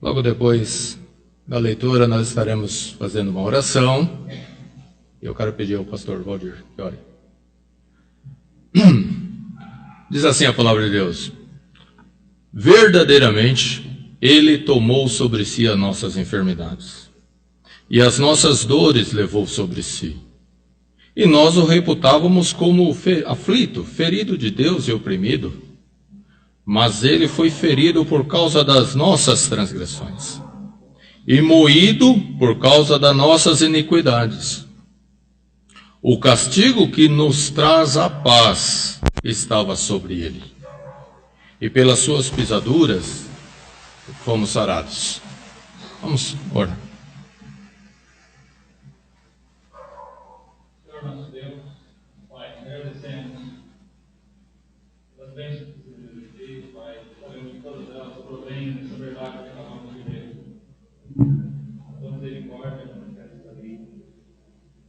Logo depois da leitura, nós estaremos fazendo uma oração. E eu quero pedir ao pastor Valdir que ore. Diz assim a palavra de Deus: verdadeiramente, Ele tomou sobre si as nossas enfermidades, e as nossas dores levou sobre si. E nós o reputávamos como aflito, ferido de Deus e oprimido. Mas Ele foi ferido por causa das nossas transgressões, e moído por causa das nossas iniquidades. O castigo que nos traz a paz estava sobre Ele, e pelas suas pisaduras fomos sarados. Vamos orar. Senhor nosso Deus, Pai, agradecemos pelas bênçãos que você nos diz, Pai, sabemos que todas elas provêm dessa verdade que acabamos de ver. A tua misericórdia manifesta ali,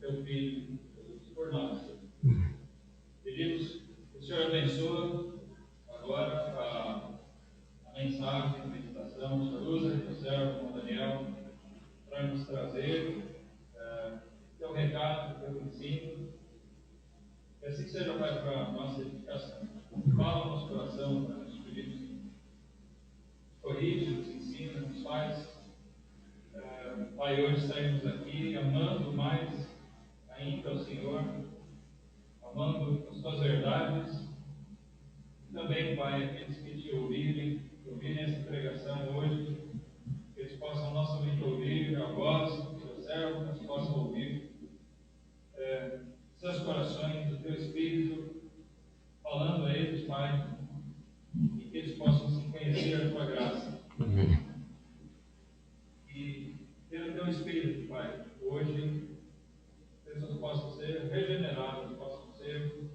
teu Filho, Jesus, por nós. Pedimos que o Senhor abençoe agora a mensagem, a meditação, o Senhor usa o servo como Daniel para nos trazer teu recado, teu ensino. Que assim que seja, Pai, para a nossa edificação. Fala no nosso coração, para nos pedimos. Corrige, nos ensina, nos faz. Pai, hoje saímos aqui amando mais ainda ao Senhor, amando as tuas verdades. E também, Pai, aqueles que te ouvirem essa pregação hoje, que eles possam não somente ouvir a voz do teu servo, mas possam ouvir seus corações, do teu Espírito, falando a eles, Pai, e que eles possam se conhecer a tua graça. Amém. E pelo teu Espírito, Pai, hoje pessoas possam ser regeneradas, possam ser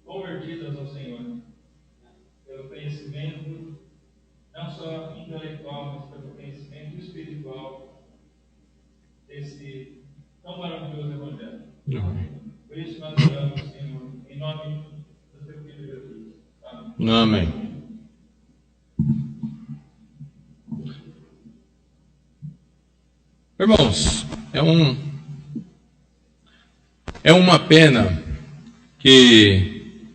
convertidas ao Senhor, pelo conhecimento, não só intelectual, mas pelo conhecimento espiritual desse tão maravilhoso Evangelho. Amém. Por isso nós oramos, Senhor, em nome do teu Filho Jesus. Amém. Amém. Irmãos, é uma pena que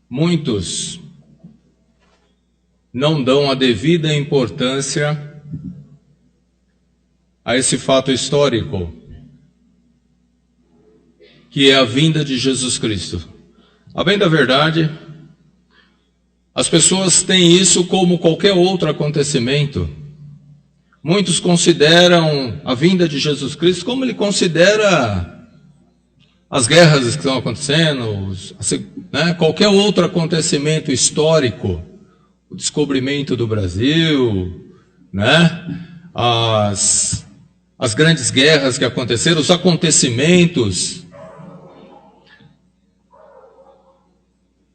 muitos não dão a devida importância a esse fato histórico, que é a vinda de Jesus Cristo. A bem da verdade, as pessoas têm isso como qualquer outro acontecimento. Muitos consideram a vinda de Jesus Cristo como ele considera as guerras que estão acontecendo, qualquer outro acontecimento histórico, o descobrimento do Brasil, as grandes guerras que aconteceram, os acontecimentos.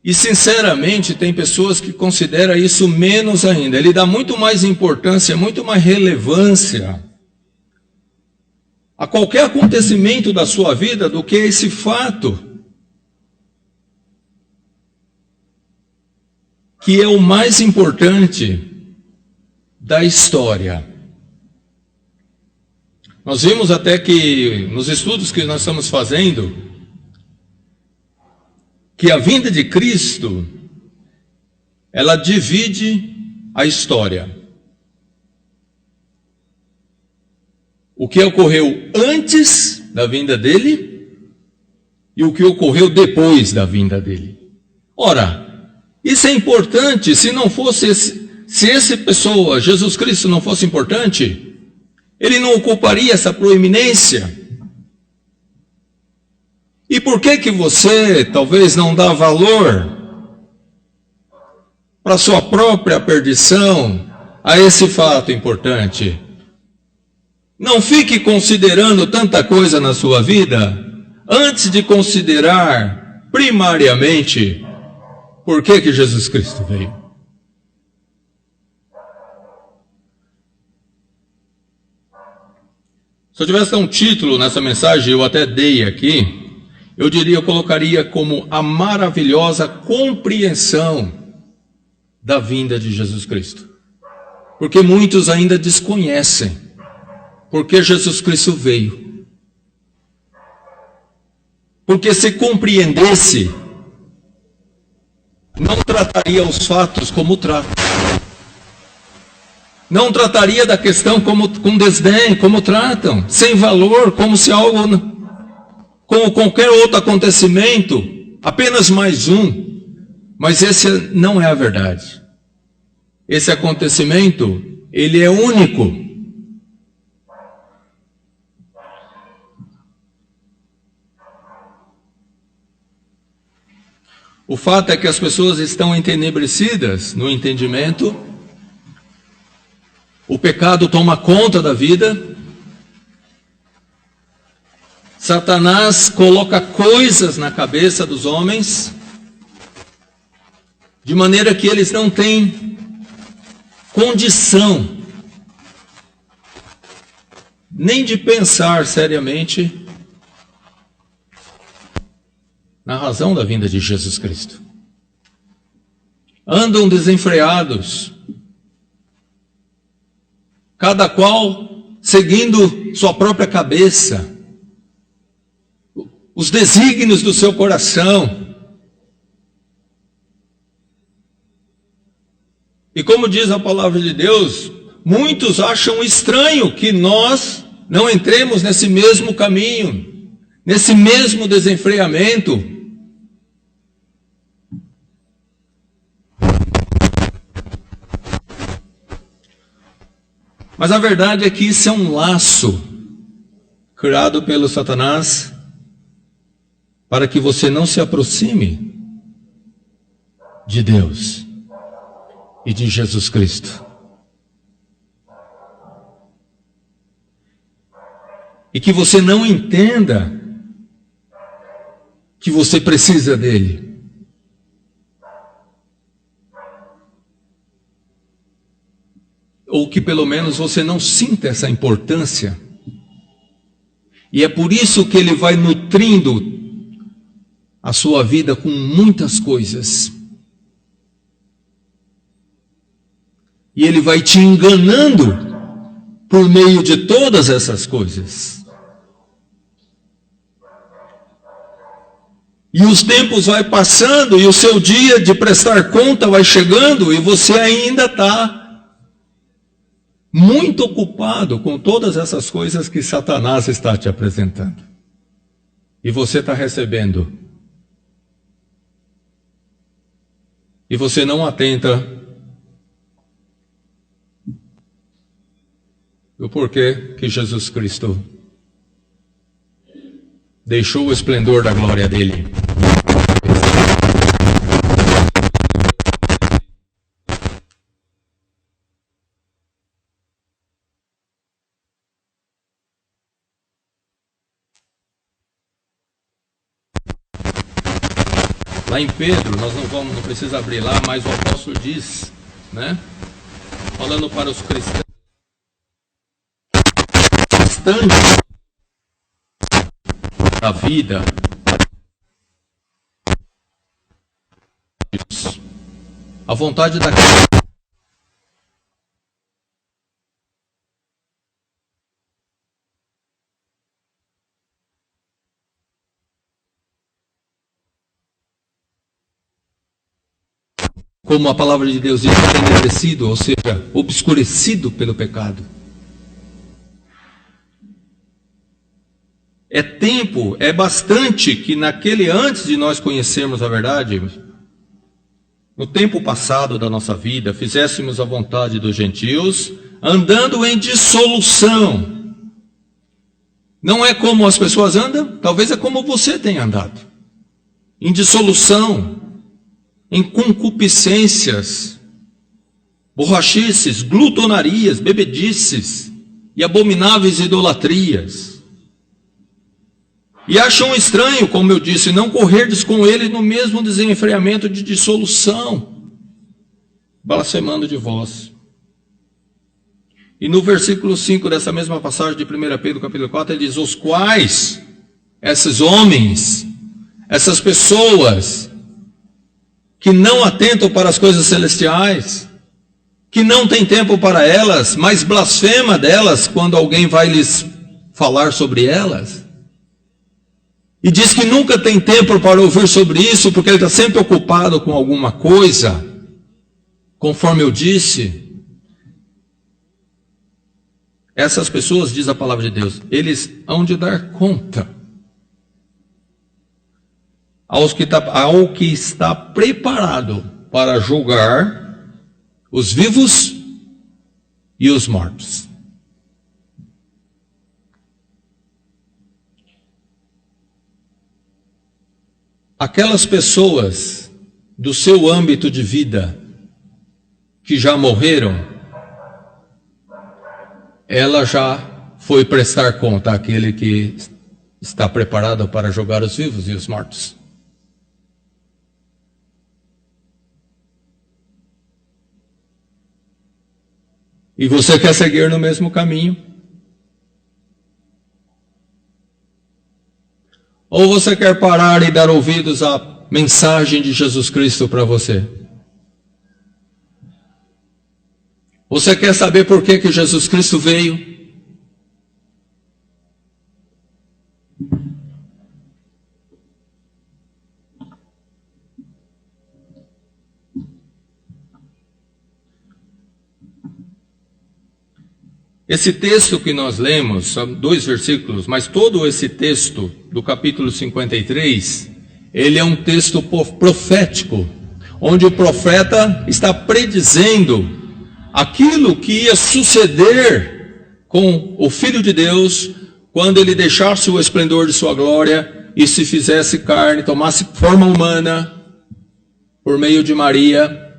E sinceramente tem pessoas que consideram isso menos ainda. Ele dá muito mais importância, muito mais relevância a qualquer acontecimento da sua vida do que esse fato, que é o mais importante da história. Nós vimos até que nos estudos que nós estamos fazendo, que a vinda de Cristo, ela divide a história. O que ocorreu antes da vinda dele e o que ocorreu depois da vinda dele. Ora, isso é importante. Se não fosse se essa pessoa, Jesus Cristo, não fosse importante, ele não ocuparia essa proeminência. E por que você talvez não dá valor para a sua própria perdição a esse fato importante? Não fique considerando tanta coisa na sua vida antes de considerar primariamente por que Jesus Cristo veio. Se eu tivesse um título nessa mensagem, eu até dei aqui, eu colocaria como a maravilhosa compreensão da vinda de Jesus Cristo. Porque muitos ainda desconhecem porque Jesus Cristo veio. Porque se compreendesse, não trataria os fatos como trata. Não trataria da questão com desdém, como tratam, sem valor, como se algo, como qualquer outro acontecimento, apenas mais um. Mas esse não é a verdade. Esse acontecimento, ele é único. O fato é que as pessoas estão entenebrecidas no entendimento. O pecado toma conta da vida. Satanás coloca coisas na cabeça dos homens, de maneira que eles não têm condição nem de pensar seriamente na razão da vinda de Jesus Cristo. Andam desenfreados, cada qual seguindo sua própria cabeça, os desígnios do seu coração. E como diz a palavra de Deus, muitos acham estranho que nós não entremos nesse mesmo caminho, nesse mesmo desenfreamento. Mas a verdade é que isso é um laço criado pelo Satanás para que você não se aproxime de Deus e de Jesus Cristo. E que você não entenda que você precisa dele. Ou que pelo menos você não sinta essa importância. E é por isso que ele vai nutrindo a sua vida com muitas coisas. E ele vai te enganando por meio de todas essas coisas. E os tempos vai passando e o seu dia de prestar conta vai chegando e você ainda está muito ocupado com todas essas coisas que Satanás está te apresentando. E você está recebendo. E você não atenta o porquê que Jesus Cristo deixou o esplendor da glória dele. Lá em Pedro, nós não precisa abrir lá, mas o apóstolo diz, né? Falando para os cristãos, da vida, a vontade da como a palavra de Deus diz, entenebrecido, ou seja, obscurecido pelo pecado. É tempo, é bastante que naquele antes de nós conhecermos a verdade, no tempo passado da nossa vida, fizéssemos a vontade dos gentios, andando em dissolução. Não é como as pessoas andam, talvez é como você tem andado. Em dissolução, em concupiscências, borrachices, glutonarias, bebedices e abomináveis idolatrias. E acham estranho, como eu disse, não correrdes com ele no mesmo desenfreamento de dissolução, blasfemando de vós. E no versículo 5 dessa mesma passagem de 1 Pedro capítulo 4, ele diz, os quais, esses homens, essas pessoas, que não atentam para as coisas celestiais, que não tem tempo para elas, mas blasfema delas quando alguém vai lhes falar sobre elas. E diz que nunca tem tempo para ouvir sobre isso, porque ele está sempre ocupado com alguma coisa. Conforme eu disse, essas pessoas, diz a palavra de Deus, eles hão de dar conta ao que está preparado para julgar os vivos e os mortos. Aquelas pessoas do seu âmbito de vida que já morreram, ela já foi prestar conta àquele que está preparado para julgar os vivos e os mortos. E você quer seguir no mesmo caminho? Ou você quer parar e dar ouvidos à mensagem de Jesus Cristo para você? Você quer saber por que Jesus Cristo veio? Esse texto que nós lemos, são 2 versículos, mas todo esse texto do capítulo 53, ele é um texto profético, onde o profeta está predizendo aquilo que ia suceder com o Filho de Deus, quando ele deixasse o esplendor de sua glória e se fizesse carne, tomasse forma humana, por meio de Maria,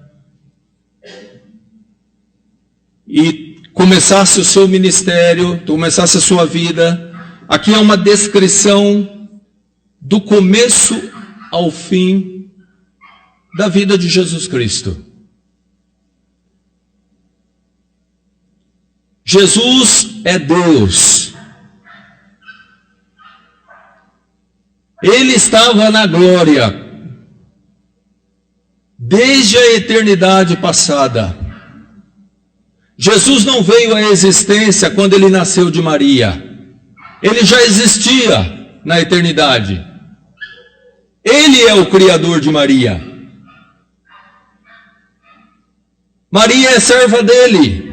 e começasse o seu ministério, começasse a sua vida. Aqui é uma descrição do começo ao fim da vida de Jesus Cristo. Jesus é Deus. Ele estava na glória desde a eternidade passada. Jesus não veio à existência quando ele nasceu de Maria. Ele já existia na eternidade. Ele é o Criador de Maria. Maria é serva dele.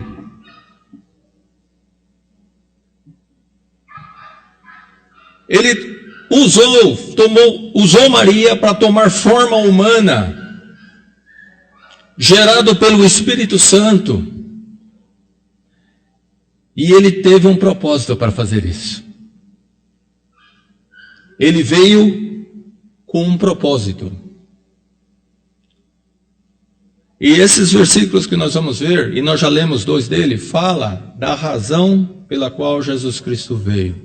Ele usou Maria para tomar forma humana, gerado pelo Espírito Santo. E ele teve um propósito para fazer isso. Ele veio com um propósito. E esses versículos que nós vamos ver, e nós já lemos 2 dele, fala da razão pela qual Jesus Cristo veio.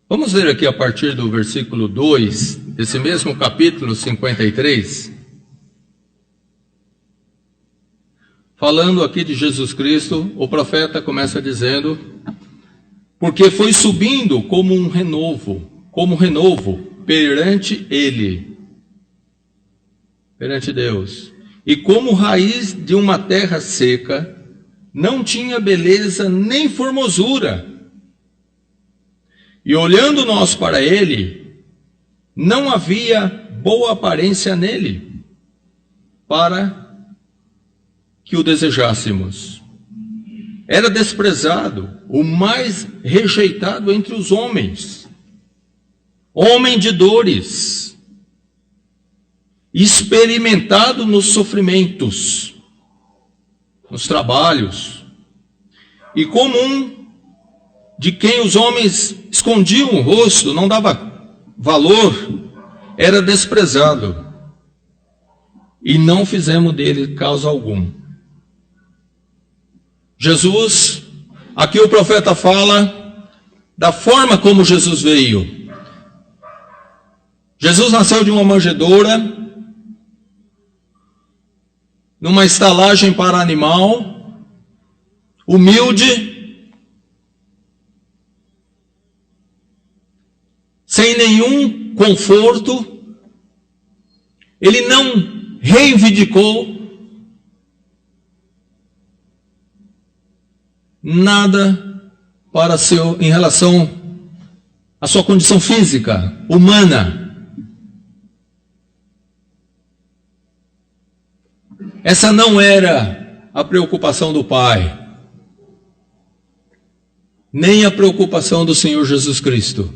Vamos ver aqui a partir do versículo 2, desse mesmo capítulo 53, falando aqui de Jesus Cristo, o profeta começa dizendo, porque foi subindo como renovo perante ele, perante Deus, e como raiz de uma terra seca, não tinha beleza nem formosura. E olhando nós para ele, não havia boa aparência nele, para que o desejássemos. Era desprezado, o mais rejeitado entre os homens, homem de dores, experimentado nos sofrimentos, nos trabalhos, e comum de quem os homens escondiam o rosto, não dava valor, era desprezado, e não fizemos dele causa algum. Jesus, aqui o profeta fala da forma como Jesus veio. Jesus nasceu de uma manjedoura, numa estalagem para animal, humilde, sem nenhum conforto. Ele não reivindicou nada para em relação à sua condição física, humana. Essa não era a preocupação do Pai, nem a preocupação do Senhor Jesus Cristo.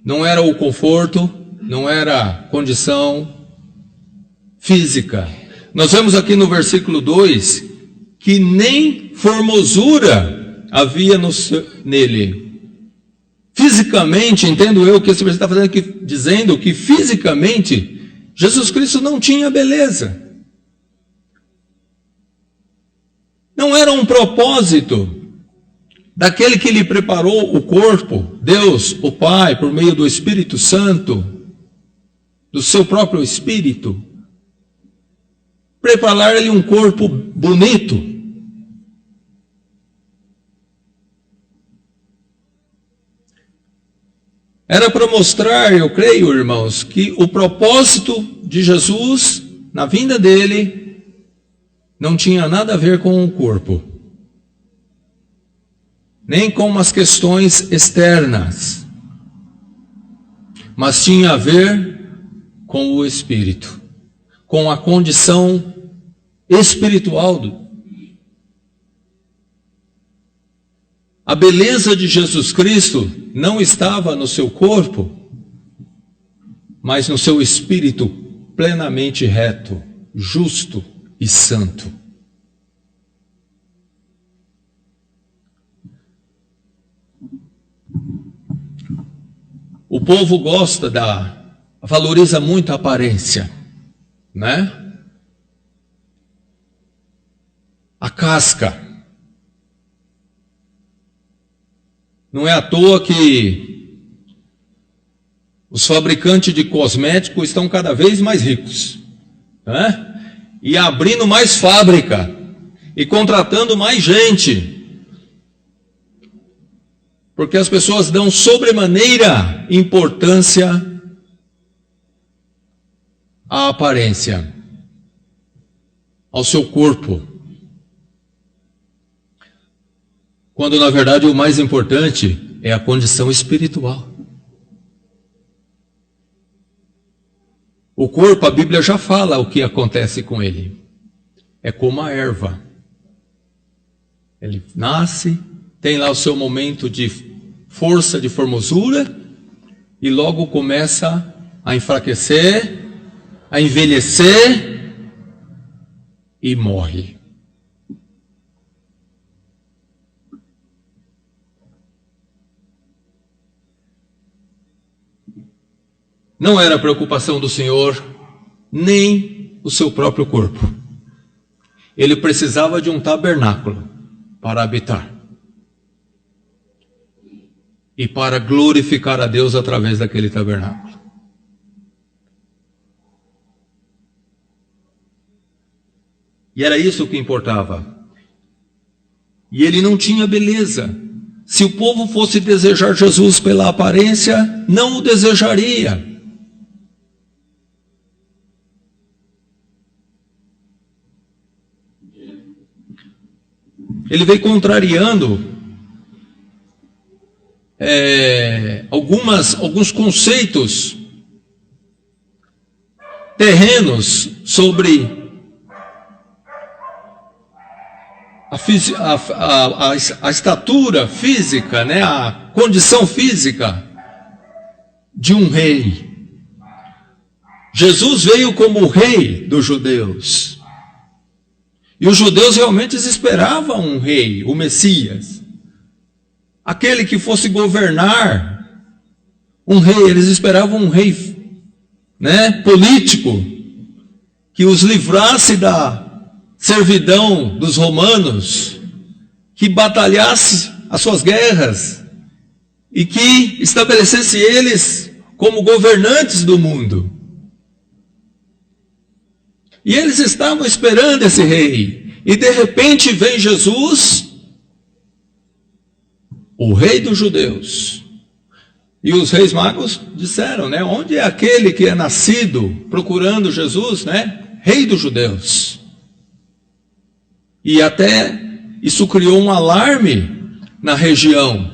Não era o conforto, não era a condição física. Nós vemos aqui no versículo 2 que nem formosura havia nele. Fisicamente, entendo eu que esse versículo está fazendo aqui, dizendo que fisicamente Jesus Cristo não tinha beleza. Não era um propósito daquele que lhe preparou o corpo, Deus, o Pai, por meio do Espírito Santo, do seu próprio Espírito, preparar-lhe um corpo bonito. Era para mostrar, eu creio, irmãos, que o propósito de Jesus na vinda dele não tinha nada a ver com o corpo, nem com as questões externas, mas tinha a ver com o Espírito, com a condição espiritual. A beleza de Jesus Cristo não estava no seu corpo, mas no seu espírito plenamente reto, justo e santo. O povo valoriza muito a aparência, né? A casca. Não é à toa que os fabricantes de cosméticos estão cada vez mais ricos, né? E abrindo mais fábrica, e contratando mais gente, porque as pessoas dão sobremaneira importância à aparência, ao seu corpo, quando na verdade o mais importante é a condição espiritual. O corpo, a Bíblia já fala o que acontece com ele. É como a erva. Ele nasce, tem lá o seu momento de força, de formosura, e logo começa a enfraquecer, a envelhecer e morre. Não era preocupação do Senhor nem o seu próprio corpo. Ele precisava de um tabernáculo para habitar e para glorificar a Deus através daquele tabernáculo. E era isso que importava. E ele não tinha beleza. Se o povo fosse desejar Jesus pela aparência, não o desejaria. Ele veio contrariando alguns conceitos terrenos sobre a estatura física, né, a condição física de um rei. Jesus veio como o rei dos judeus. E os judeus realmente esperavam um rei, o Messias. Aquele que fosse governar, um rei. Eles esperavam um rei, né, político, que os livrasse da servidão dos romanos, que batalhasse as suas guerras e que estabelecesse eles como governantes do mundo. E eles estavam esperando esse rei. E de repente vem Jesus, o rei dos judeus. E os reis magos disseram, né? Onde é aquele que é nascido procurando Jesus, né? Rei dos judeus. E até isso criou um alarme na região.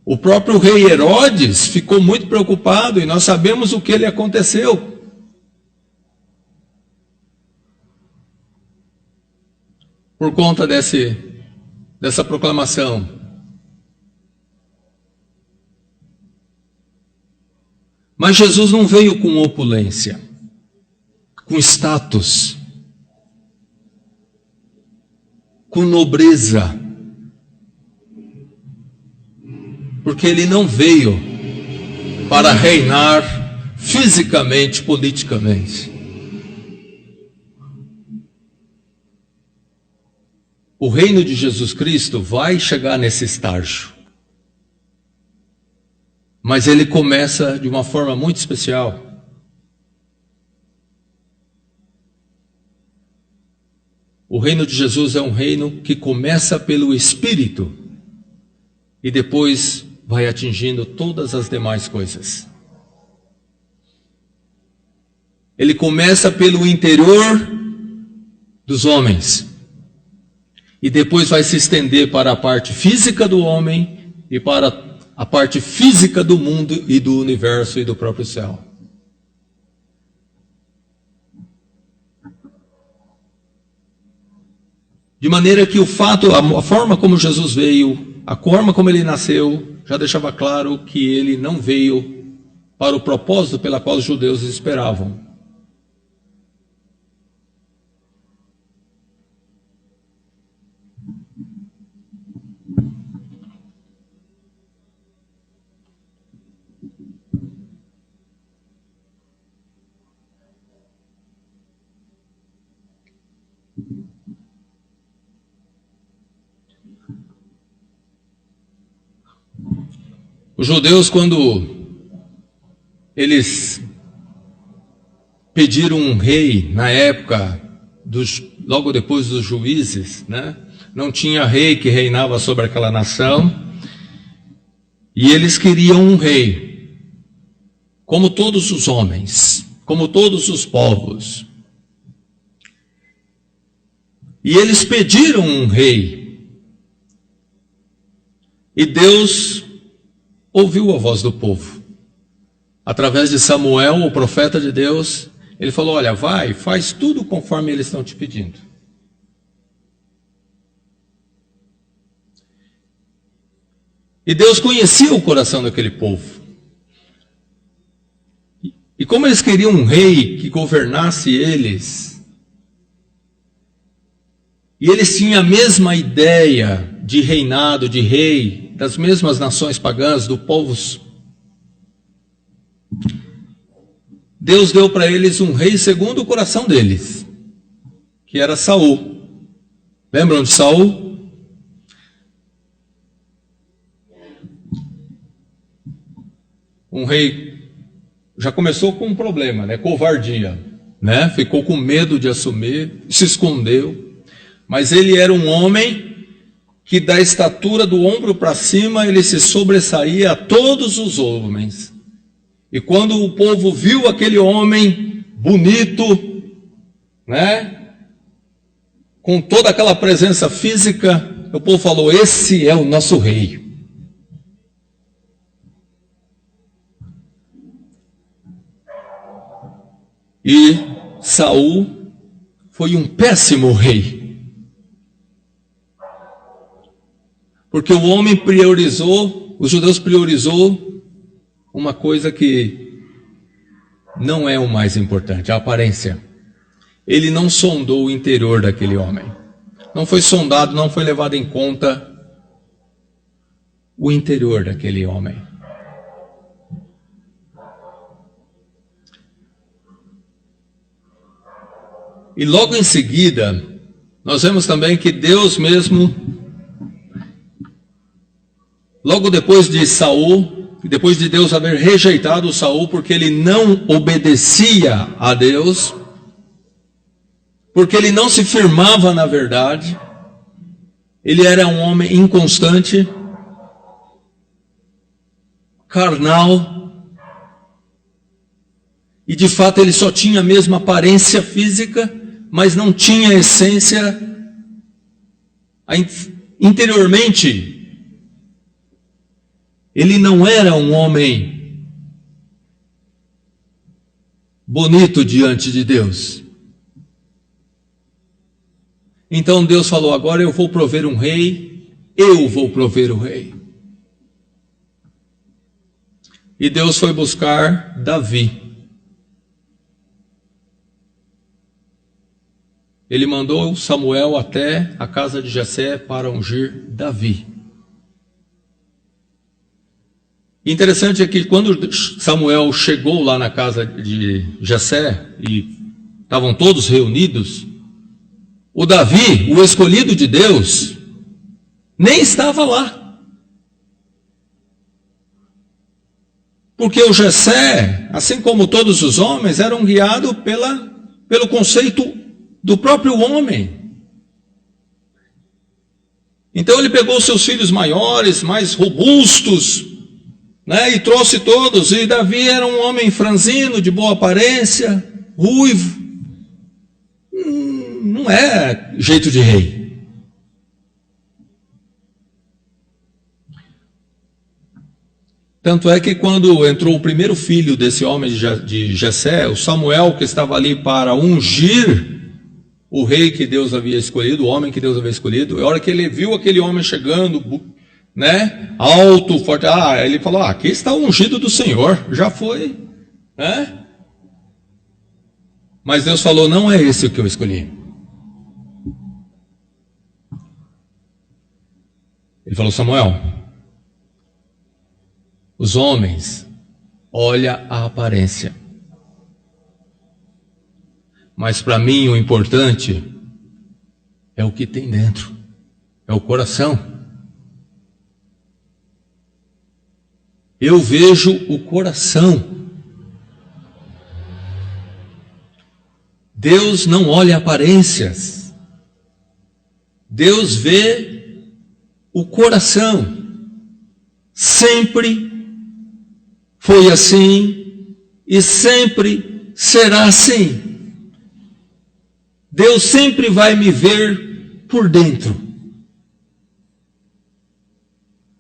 O próprio rei Herodes ficou muito preocupado e nós sabemos o que ele aconteceu. Por conta dessa proclamação. Mas Jesus não veio com opulência, com status, com nobreza. Porque ele não veio para reinar fisicamente, politicamente. O reino de Jesus Cristo vai chegar nesse estágio. Mas ele começa de uma forma muito especial. O reino de Jesus é um reino que começa pelo Espírito e depois vai atingindo todas as demais coisas. Ele começa pelo interior dos homens e depois vai se estender para a parte física do homem e para a parte física do mundo e do universo e do próprio céu. De maneira que a forma como Jesus veio, a forma como ele nasceu, já deixava claro que ele não veio para o propósito pela qual os judeus esperavam. Os judeus, quando eles pediram um rei, na época, logo depois dos juízes, né? Não tinha rei que reinava sobre aquela nação, e eles queriam um rei, como todos os homens, como todos os povos. E eles pediram um rei, e Deus ouviu a voz do povo. Através de Samuel, o profeta de Deus, ele falou, olha, vai, faz tudo conforme eles estão te pedindo. E Deus conhecia o coração daquele povo. E como eles queriam um rei que governasse eles, e eles tinham a mesma ideia de reinado, de rei, das mesmas nações pagãs, do povo. Deus deu para eles um rei segundo o coração deles, que era Saul. Lembram de Saul? Um rei já começou com um problema, né? Covardia, né? Ficou com medo de assumir, se escondeu. Mas ele era um homem que da estatura do ombro para cima ele se sobressaía a todos os homens. E quando o povo viu aquele homem bonito, né, com toda aquela presença física, o povo falou, esse é o nosso rei. E Saul foi um péssimo rei. Porque o homem priorizou, os judeus priorizou uma coisa que não é o mais importante, a aparência. Ele não sondou o interior daquele homem. Não foi sondado, não foi levado em conta o interior daquele homem. E logo em seguida, nós vemos também que Deus mesmo, logo depois de Saul, depois de Deus haver rejeitado Saul porque ele não obedecia a Deus, porque ele não se firmava na verdade, ele era um homem inconstante, carnal, e de fato ele só tinha a mesma aparência física, mas não tinha essência. Interiormente, ele não era um homem bonito diante de Deus. Então Deus falou: agora eu vou prover um rei, eu vou prover o rei. E Deus foi buscar Davi. Ele mandou Samuel até a casa de Jessé para ungir Davi. Interessante é que quando Samuel chegou lá na casa de Jessé e estavam todos reunidos, o Davi, o escolhido de Deus, nem estava lá. Porque o Jessé, assim como todos os homens, eram guiados pelo conceito do próprio homem. Então ele pegou seus filhos maiores, mais robustos, né, e trouxe todos. E Davi era um homem franzino, de boa aparência, ruivo. Não é jeito de rei. Tanto é que quando entrou o primeiro filho desse homem de Jessé, o Samuel, que estava ali para ungir o rei que Deus havia escolhido, o homem que Deus havia escolhido, a hora que ele viu aquele homem chegando, né, alto, forte, ele falou: aqui está o ungido do Senhor, já foi, né? Mas Deus falou: não é esse o que eu escolhi. Ele falou: Samuel, os homens olham a aparência, mas para mim o importante é o que tem dentro, é o coração. Eu vejo o coração. Deus não olha aparências, Deus vê o coração. Sempre foi assim e sempre será assim. Deus sempre vai me ver por dentro.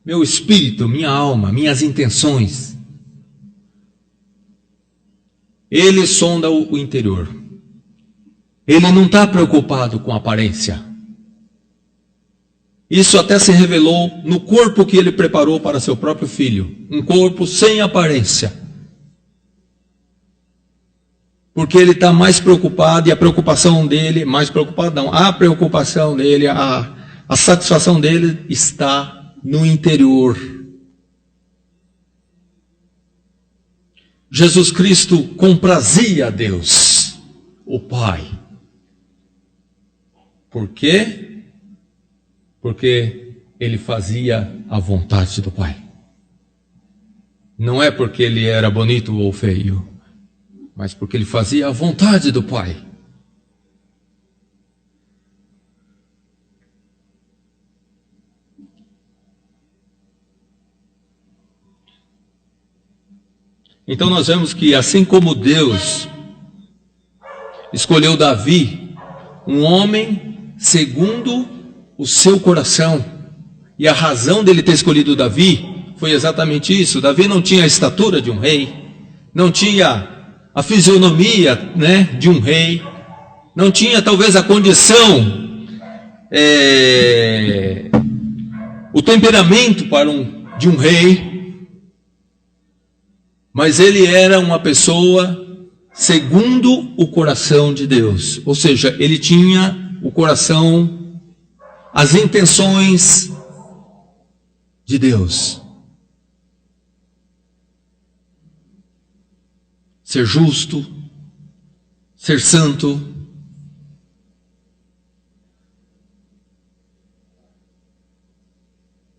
Meu espírito, minha alma, minhas intenções. Ele sonda o interior. Ele não está preocupado com a aparência. Isso até se revelou no corpo que ele preparou para seu próprio filho. Um corpo sem aparência. Porque ele está mais preocupado, e a preocupação dele, mais preocupado não, a preocupação dele, a satisfação dele está no interior. Jesus Cristo comprazia a Deus, o Pai. Por quê? Porque ele fazia a vontade do Pai. Não é porque ele era bonito ou feio, mas porque ele fazia a vontade do Pai. Então nós vemos que assim como Deus escolheu Davi, um homem segundo o seu coração, e a razão dele ter escolhido Davi foi exatamente isso. Davi não tinha a estatura de um rei, não tinha a fisionomia, né, de um rei, não tinha talvez a condição, o temperamento de um rei, mas ele era uma pessoa segundo o coração de Deus. Ou seja, ele tinha o coração, as intenções de Deus. Ser justo, ser santo,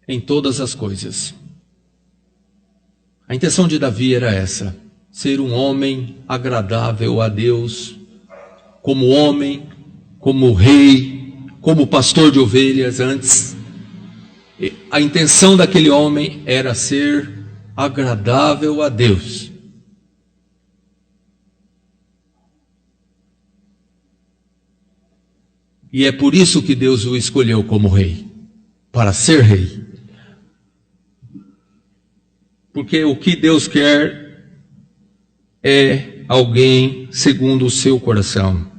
em todas as coisas. A intenção de Davi era essa: ser um homem agradável a Deus, como homem, como rei, como pastor de ovelhas antes. A intenção daquele homem era ser agradável a Deus. E é por isso que Deus o escolheu como rei, para ser rei. Porque o que Deus quer é alguém segundo o seu coração.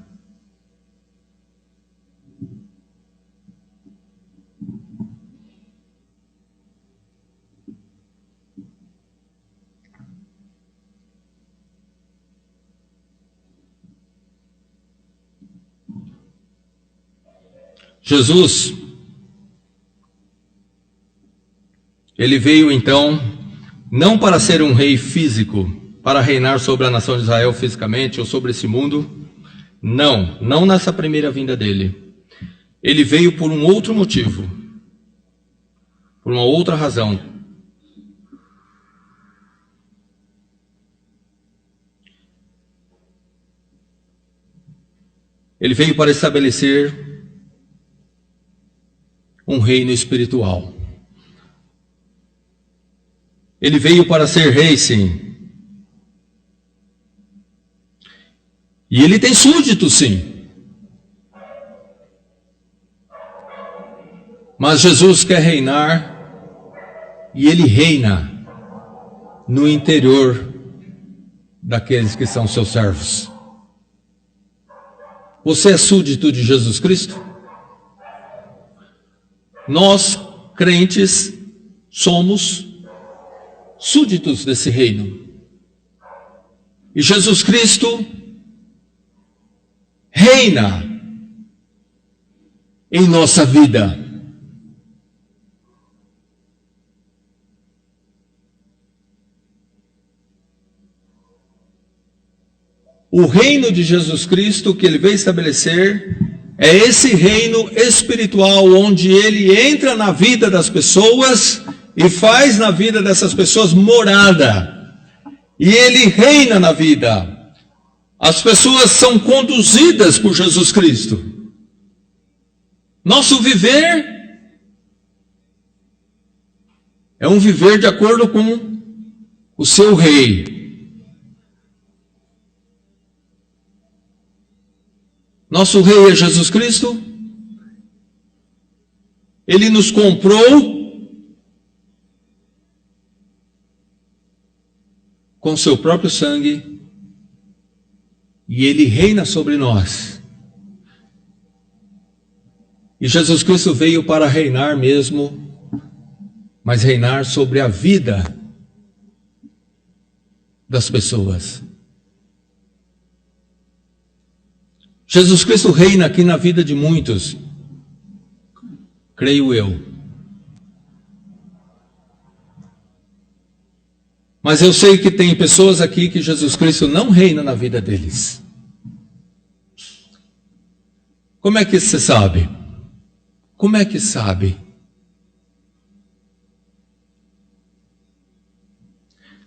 Jesus, ele veio então, não para ser um rei físico, para reinar sobre a nação de Israel fisicamente ou sobre esse mundo. Não nessa primeira vinda dele. Ele veio por um outro motivo, por uma outra razão. Ele veio para estabelecer um reino espiritual. Ele veio para ser rei, sim. E ele tem súditos, sim. Mas Jesus quer reinar, e ele reina no interior daqueles que são seus servos. Você é súdito de Jesus Cristo? Nós, crentes, somos súditos desse reino. E Jesus Cristo reina em nossa vida. O reino de Jesus Cristo que ele veio estabelecer é esse reino espiritual onde ele entra na vida das pessoas e faz na vida dessas pessoas morada. E ele reina na vida. As pessoas são conduzidas por Jesus Cristo. Nosso viver é um viver de acordo com o seu rei. Nosso rei é Jesus Cristo. Ele nos comprou com seu próprio sangue e ele reina sobre nós. E Jesus Cristo veio para reinar mesmo, mas reinar sobre a vida das pessoas. Jesus Cristo reina aqui na vida de muitos, creio eu. Mas eu sei que tem pessoas aqui que Jesus Cristo não reina na vida deles. Como é que você sabe? Como é que sabe?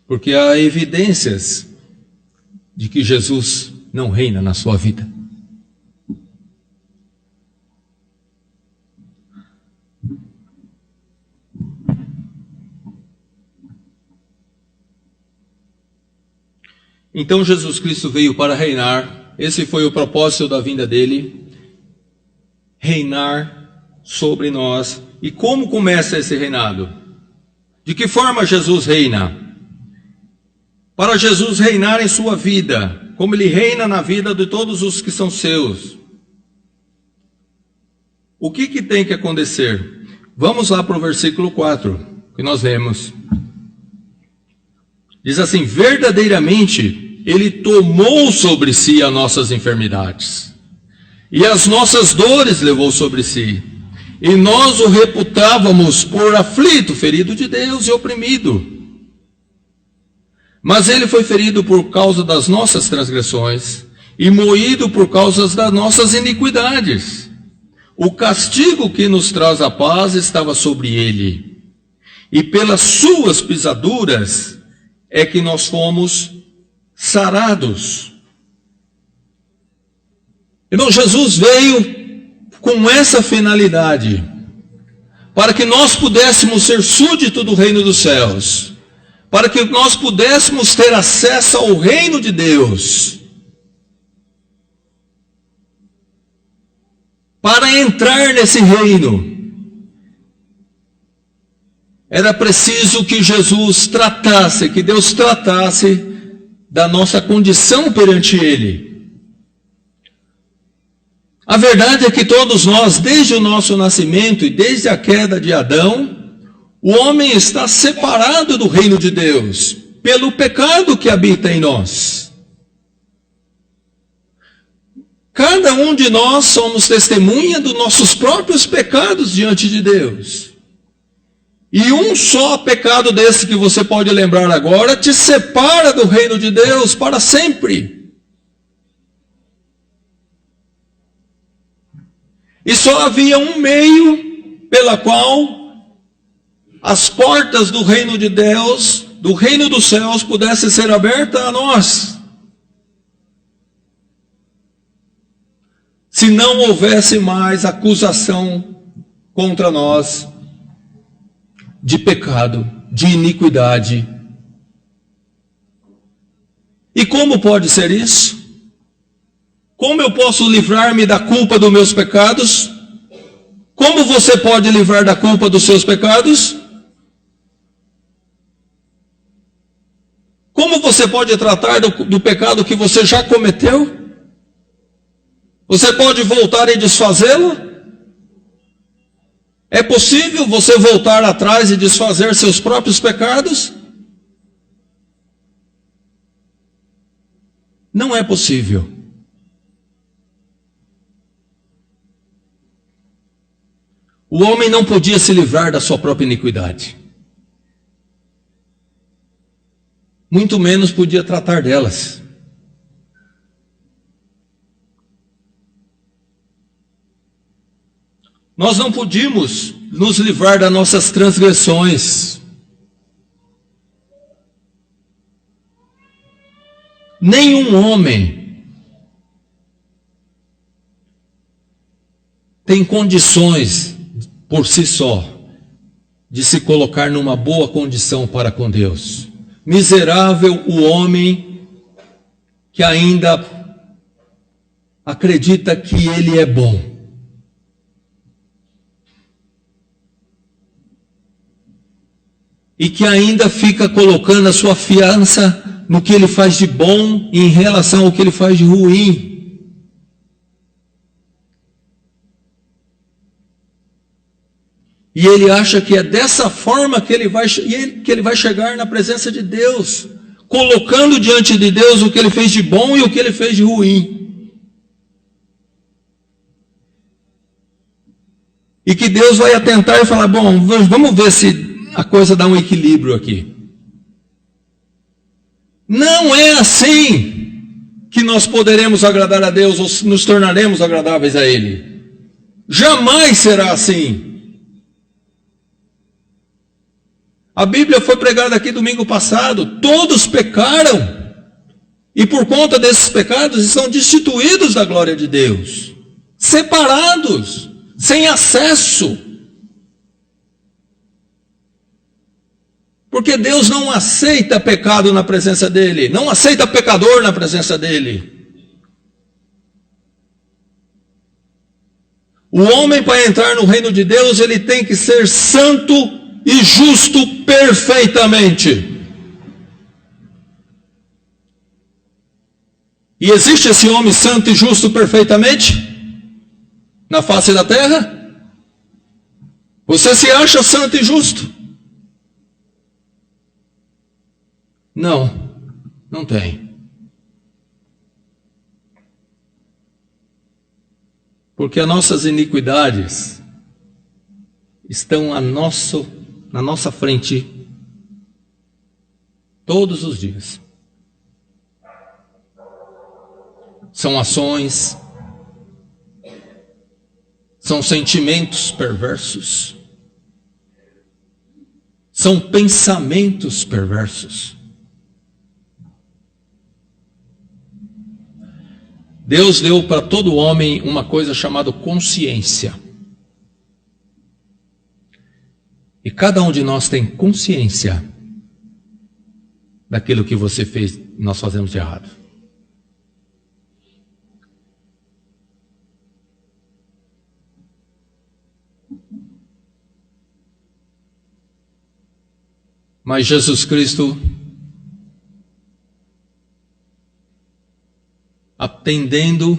Porque há evidências de que Jesus não reina na sua vida. Então Jesus Cristo veio para reinar. Esse foi o propósito da vinda dele. Reinar sobre nós. E como começa esse reinado? De que forma Jesus reina? Para Jesus reinar em sua vida, como ele reina na vida de todos os que são seus. O que tem que acontecer? Vamos lá para o versículo 4, que nós lemos. Diz assim: verdadeiramente ele tomou sobre si as nossas enfermidades, e as nossas dores levou sobre si, e nós o reputávamos por aflito, ferido de Deus e oprimido. Mas ele foi ferido por causa das nossas transgressões, e moído por causa das nossas iniquidades. O castigo que nos traz a paz estava sobre ele, e pelas suas pisaduras é que nós fomos sarados. Irmão, Jesus veio com essa finalidade, para que nós pudéssemos ser súdito do reino dos céus, para que nós pudéssemos ter acesso ao reino de Deus. Para entrar nesse reino, era preciso que Jesus tratasse, que Deus tratasse da nossa condição perante Ele. A verdade é que todos nós, desde o nosso nascimento e desde a queda de Adão, o homem está separado do reino de Deus, pelo pecado que habita em nós. Cada um de nós somos testemunha dos nossos próprios pecados diante de Deus. E um só pecado desse que você pode lembrar agora te separa do reino de Deus para sempre. E só havia um meio pela qual as portas do reino de Deus, do reino dos céus, pudessem ser abertas a nós. Se não houvesse mais acusação contra nós de pecado, de iniquidade. E como pode ser isso? Como eu posso livrar-me da culpa dos meus pecados? Como você pode livrar da culpa dos seus pecados? Como você pode tratar do pecado que você já cometeu? Você pode voltar e desfazê-lo? É possível você voltar atrás e desfazer seus próprios pecados? Não é possível. O homem não podia se livrar da sua própria iniquidade. Muito menos podia tratar delas. Nós não podíamos nos livrar das nossas transgressões. Nenhum homem tem condições por si só de se colocar numa boa condição para com Deus. Miserável o homem que ainda acredita que ele é bom. E que ainda fica colocando a sua fiança no que ele faz de bom em relação ao que ele faz de ruim. E ele acha que é dessa forma que ele vai chegar na presença de Deus, colocando diante de Deus o que ele fez de bom e o que ele fez de ruim. E que Deus vai atentar e falar, bom, vamos ver se a coisa dá um equilíbrio aqui. Não é assim que nós poderemos agradar a Deus ou nos tornaremos agradáveis a Ele. Jamais será assim. A Bíblia foi pregada aqui domingo passado. Todos pecaram. E por conta desses pecados são destituídos da glória de Deus. Separados. Sem acesso. Porque Deus não aceita pecado na presença dEle. Não aceita pecador na presença dEle. O homem, para entrar no reino de Deus, ele tem que ser santo e justo perfeitamente. E existe esse homem santo e justo perfeitamente? Na face da terra? Você se acha santo e justo? Não, não tem. Porque as nossas iniquidades estão na nossa frente todos os dias. São ações, são sentimentos perversos, são pensamentos perversos. Deus deu para todo homem uma coisa chamada consciência. E cada um de nós tem consciência daquilo que você fez, nós fazemos de errado. Mas Jesus Cristo, atendendo,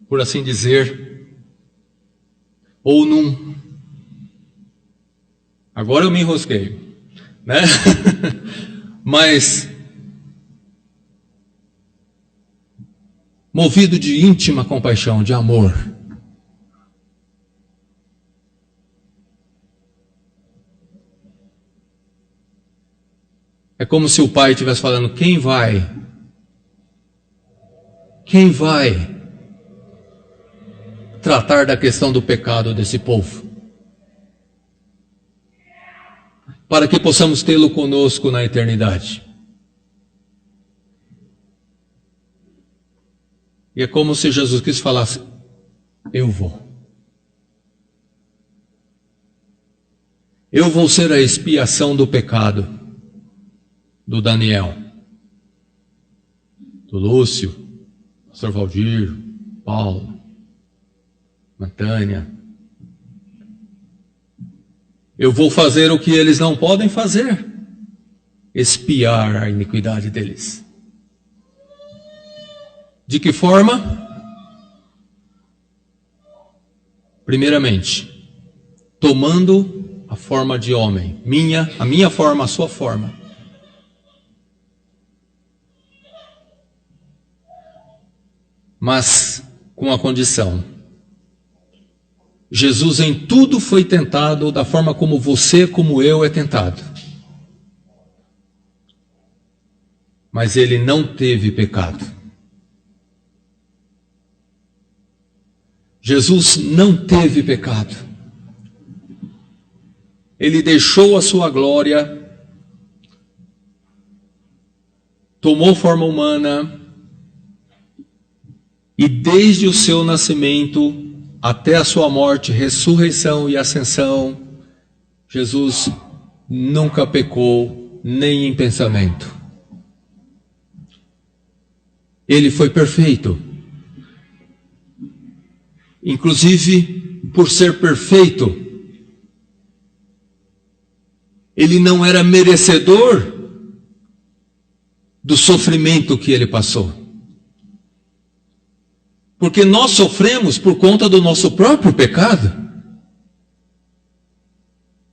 por assim dizer, ou num... Agora eu me enrosquei, né? Mas, movido de íntima compaixão, de amor, é como se o pai estivesse falando: quem vai tratar da questão do pecado desse povo? Para que possamos tê-lo conosco na eternidade. E é como se Jesus Cristo falasse: eu vou. Eu vou ser a expiação do pecado do Daniel, do Lúcio, Pastor Valdir, Paulo, Natânia. Eu vou fazer o que eles não podem fazer: expiar a iniquidade deles. De que forma? Primeiramente, tomando a forma de homem, a minha forma, a sua forma. Mas com a condição: Jesus em tudo foi tentado da forma como você, como eu é tentado. Mas ele não teve pecado. Jesus não teve pecado. Ele deixou a sua glória, tomou forma humana, e desde o seu nascimento até a sua morte, ressurreição e ascensão, Jesus nunca pecou, nem em pensamento. Ele foi perfeito. Inclusive, por ser perfeito, ele não era merecedor do sofrimento que ele passou. Porque nós sofremos por conta do nosso próprio pecado.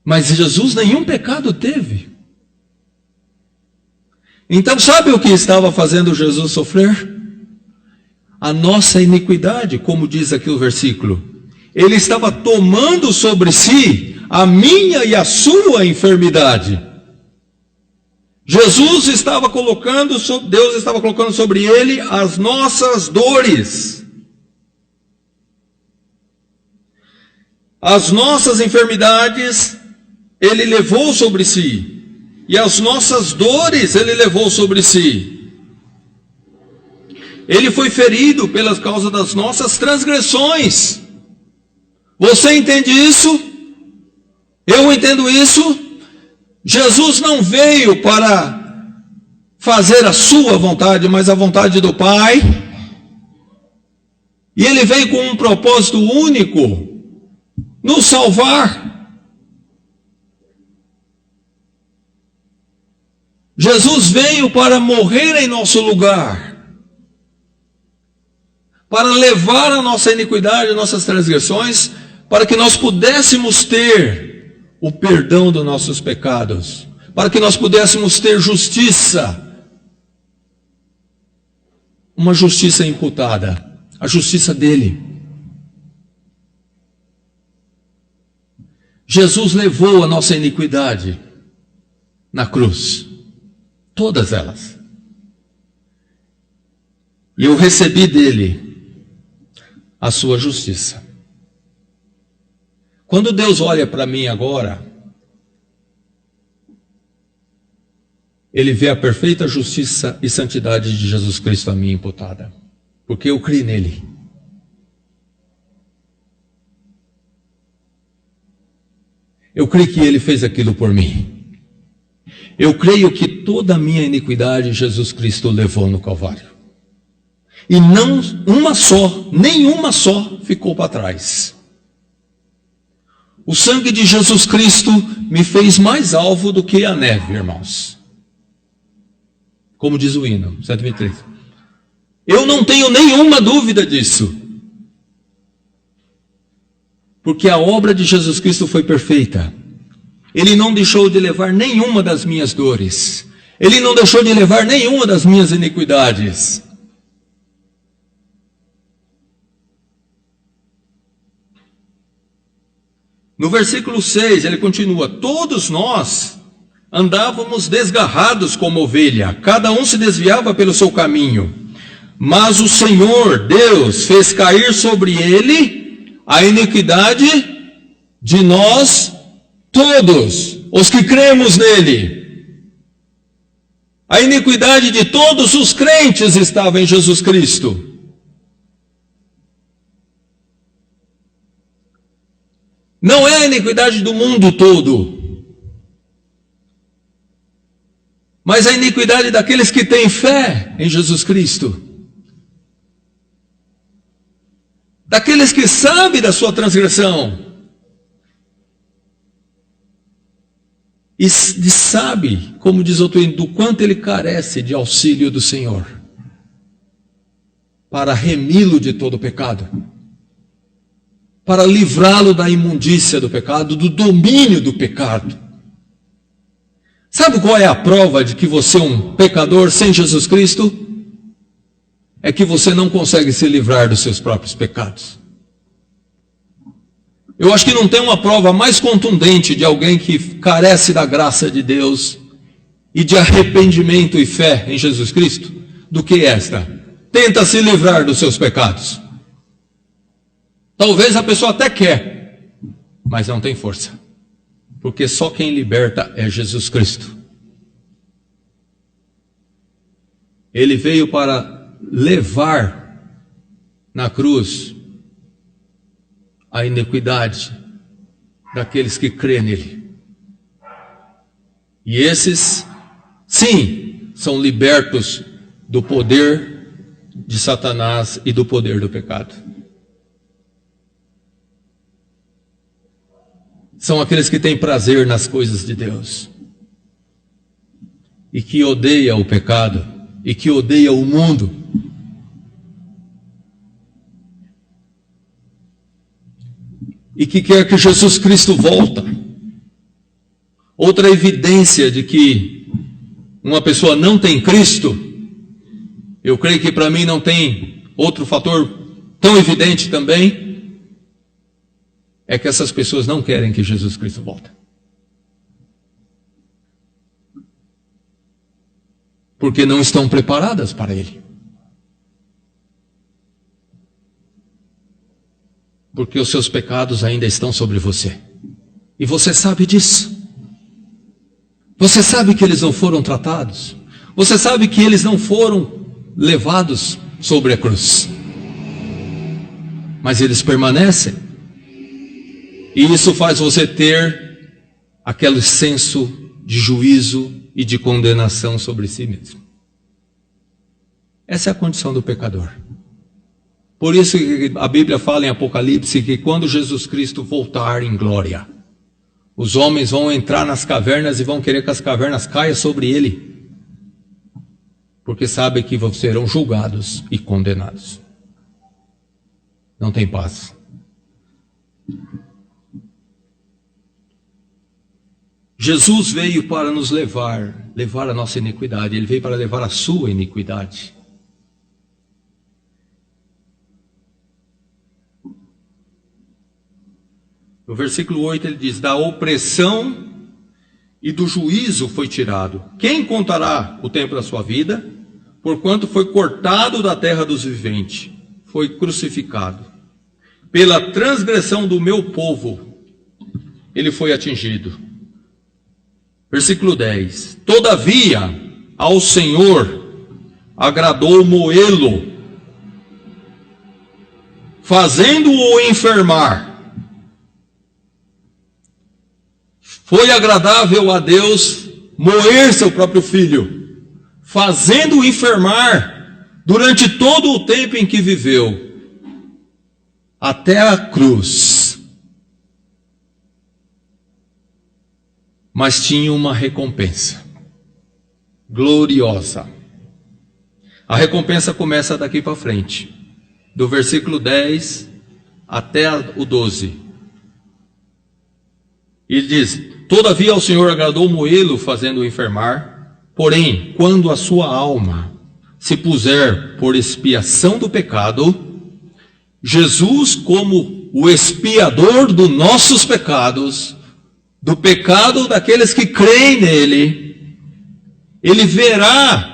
Mas Jesus nenhum pecado teve. Então sabe o que estava fazendo Jesus sofrer? A nossa iniquidade, como diz aqui o versículo. Ele estava tomando sobre si a minha e a sua enfermidade. Jesus estava colocando, Deus estava colocando sobre ele as nossas dores. As nossas enfermidades ele levou sobre si, e as nossas dores ele levou sobre si. Ele foi ferido pelas causas das nossas transgressões. Você entende isso? Eu entendo isso. Jesus não veio para fazer a sua vontade, mas a vontade do Pai. E ele veio com um propósito único: nos salvar. Jesus veio para morrer em nosso lugar, para levar a nossa iniquidade, nossas transgressões, para que nós pudéssemos ter o perdão dos nossos pecados, para que nós pudéssemos ter justiça, uma justiça imputada, a justiça dele. Jesus levou a nossa iniquidade na cruz, todas elas. E eu recebi dele a sua justiça. Quando Deus olha para mim agora, ele vê a perfeita justiça e santidade de Jesus Cristo a mim imputada. porque eu criei nele. Eu creio que ele fez aquilo por mim. Eu creio que toda a minha iniquidade Jesus Cristo levou no Calvário. E não uma só, nenhuma só ficou para trás. O sangue de Jesus Cristo me fez mais alvo do que a neve, irmãos. Como diz o hino, 123. Eu não tenho nenhuma dúvida disso. Porque a obra de Jesus Cristo foi perfeita. Ele não deixou de levar nenhuma das minhas dores. Ele não deixou de levar nenhuma das minhas iniquidades. No versículo 6, ele continua: todos nós andávamos desgarrados como ovelha, cada um se desviava pelo seu caminho, mas o Senhor Deus fez cair sobre ele a iniquidade de nós todos, os que cremos nele. A iniquidade de todos os crentes estava em Jesus Cristo. Não é a iniquidade do mundo todo, mas a iniquidade daqueles que têm fé em Jesus Cristo. Daqueles que sabem da sua transgressão. E sabe, como diz outro hino, do quanto ele carece de auxílio do Senhor. Para remi-lo de todo pecado. Para livrá-lo da imundícia do pecado, do domínio do pecado. Sabe qual é a prova de que você é um pecador sem Jesus Cristo? É que você não consegue se livrar dos seus próprios pecados. Eu acho que não tem uma prova mais contundente de alguém que carece da graça de Deus e de arrependimento e fé em Jesus Cristo do que esta. Tenta se livrar dos seus pecados. Talvez a pessoa até quer, mas não tem força. Porque só quem liberta é Jesus Cristo. Ele veio para levar na cruz a iniquidade daqueles que crêem nele. E esses, sim, são libertos do poder de Satanás e do poder do pecado. São aqueles que têm prazer nas coisas de Deus. E que odeia o pecado. E que odeia o mundo. E que quer que Jesus Cristo volta. Outra evidência de que uma pessoa não tem Cristo, eu creio que para mim não tem outro fator tão evidente também, é que essas pessoas não querem que Jesus Cristo volte. Porque não estão preparadas para Ele. Porque os seus pecados ainda estão sobre você. E você sabe disso. Você sabe que eles não foram tratados. Você sabe que eles não foram levados sobre a cruz. Mas eles permanecem. E isso faz você ter aquele senso de juízo e de condenação sobre si mesmo. Essa é a condição do pecador. Por isso que a Bíblia fala em Apocalipse que quando Jesus Cristo voltar em glória, os homens vão entrar nas cavernas e vão querer que as cavernas caiam sobre ele. Porque sabem que serão julgados e condenados. Não tem paz. Jesus veio para nos levar a nossa iniquidade. Ele veio para levar a sua iniquidade. No versículo 8 ele diz: da opressão e do juízo foi tirado. Quem contará o tempo da sua vida? Porquanto foi cortado da terra dos viventes, foi crucificado. Pela transgressão do meu povo, ele foi atingido. Versículo 10. Todavia, ao Senhor agradou moê-lo fazendo-o enfermar. Foi agradável a Deus moer seu próprio filho, fazendo-o enfermar durante todo o tempo em que viveu, até a cruz. Mas tinha uma recompensa gloriosa. A recompensa começa daqui para frente, do versículo 10 até o 12. E diz: todavia ao Senhor agradou moê-lo, fazendo-o enfermar. Porém, quando a sua alma se puser por expiação do pecado, Jesus, como o expiador dos nossos pecados, do pecado daqueles que creem nele, ele verá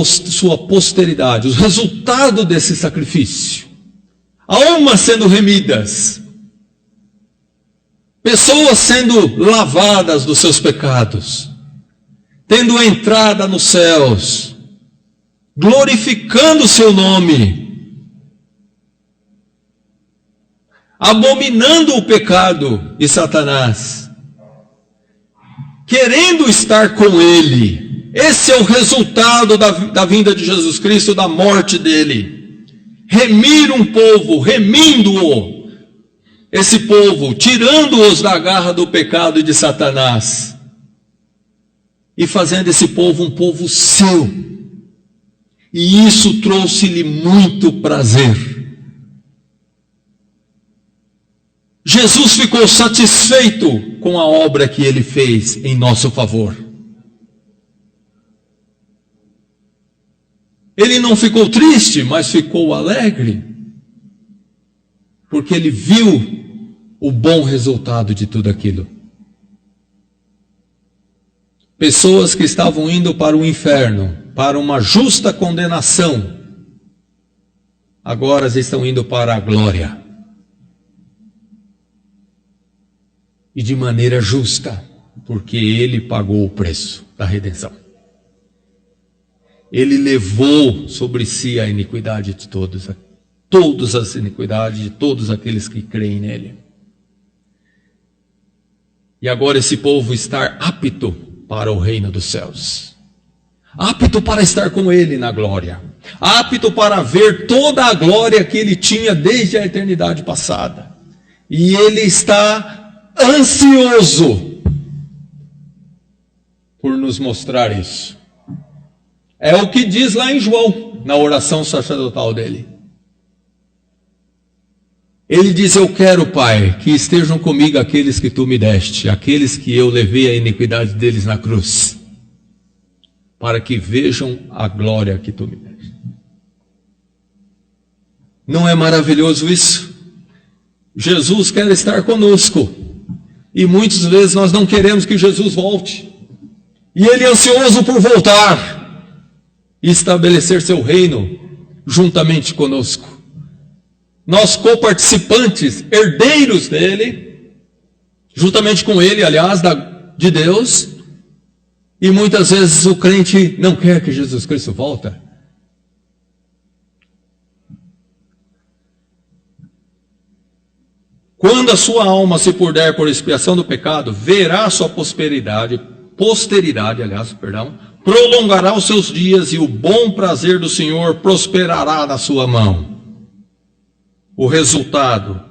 sua posteridade, os resultados desse sacrifício. Almas sendo remidas, pessoas sendo lavadas dos seus pecados, tendo entrada nos céus, glorificando o seu nome, abominando o pecado e Satanás, querendo estar com ele. Esse é o resultado da vinda de Jesus Cristo, da morte dele. Remir um povo, remindo-o, esse povo, tirando-os da garra do pecado e de Satanás, e fazendo esse povo um povo seu. E isso trouxe-lhe muito prazer. Jesus ficou satisfeito com a obra que ele fez em nosso favor. Ele não ficou triste, mas ficou alegre, porque ele viu o bom resultado de tudo aquilo. Pessoas que estavam indo para o inferno, para uma justa condenação, agora estão indo para a glória. E de maneira justa, porque ele pagou o preço da redenção. Ele levou sobre si a iniquidade de todas as iniquidades de todos aqueles que creem nele. E agora esse povo está apto para o reino dos céus, apto para estar com ele na glória, apto para ver toda a glória que ele tinha desde a eternidade passada. E ele está ansioso por nos mostrar isso. É o que diz lá em João, na oração sacerdotal dele. Ele diz: eu quero, Pai, que estejam comigo aqueles que tu me deste, aqueles que eu levei a iniquidade deles na cruz, para que vejam a glória que tu me deste. Não é maravilhoso isso? Jesus quer estar conosco, e muitas vezes nós não queremos que Jesus volte, e ele é ansioso por voltar e estabelecer seu reino juntamente conosco. Nós, coparticipantes, herdeiros dele, juntamente com ele, aliás, de Deus. E muitas vezes o crente não quer que Jesus Cristo volte. Quando a sua alma se puder por expiação do pecado, verá sua posteridade, prolongará os seus dias, e o bom prazer do Senhor prosperará na sua mão. O resultado,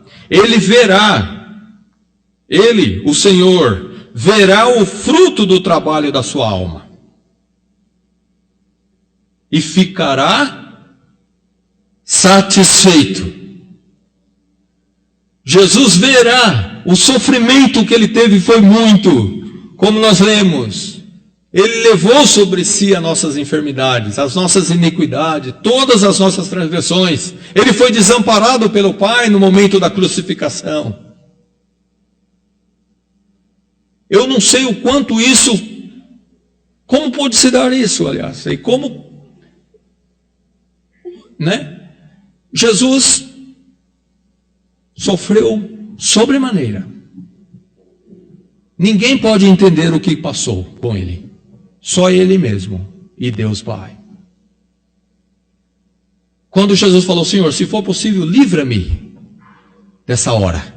o Senhor, verá o fruto do trabalho da sua alma, e ficará satisfeito. Jesus verá o sofrimento que ele teve, foi muito, como nós lemos. Ele levou sobre si as nossas enfermidades, as nossas iniquidades, todas as nossas transgressões. Ele foi desamparado pelo Pai no momento da crucificação. Eu não sei o quanto isso, como pode se dar isso, aliás, e como, Jesus sofreu sobremaneira. Ninguém pode entender o que passou com ele. Só ele mesmo e Deus Pai. Quando Jesus falou: Senhor, se for possível, livra-me dessa hora.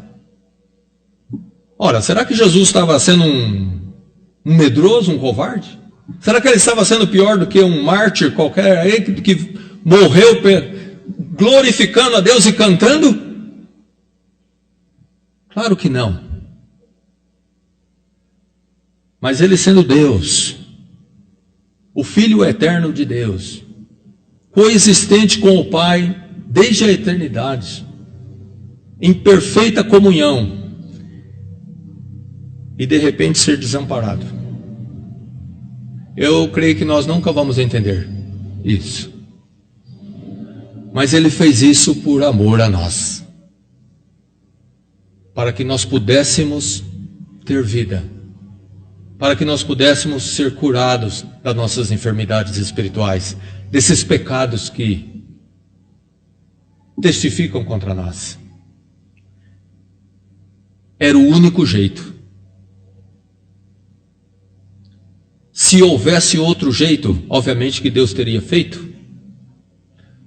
Ora, será que Jesus estava sendo um medroso, um covarde? Será que ele estava sendo pior do que um mártir qualquer aí que morreu glorificando a Deus e cantando? Claro que não. Mas ele, sendo Deus, o Filho eterno de Deus, coexistente com o Pai desde a eternidade, em perfeita comunhão, e de repente ser desamparado. Eu creio que nós nunca vamos entender isso. Mas ele fez isso por amor a nós, para que nós pudéssemos ter vida, para que nós pudéssemos ser curados das nossas enfermidades espirituais, desses pecados que testificam contra nós. Era o único jeito. Se houvesse outro jeito, obviamente que Deus teria feito,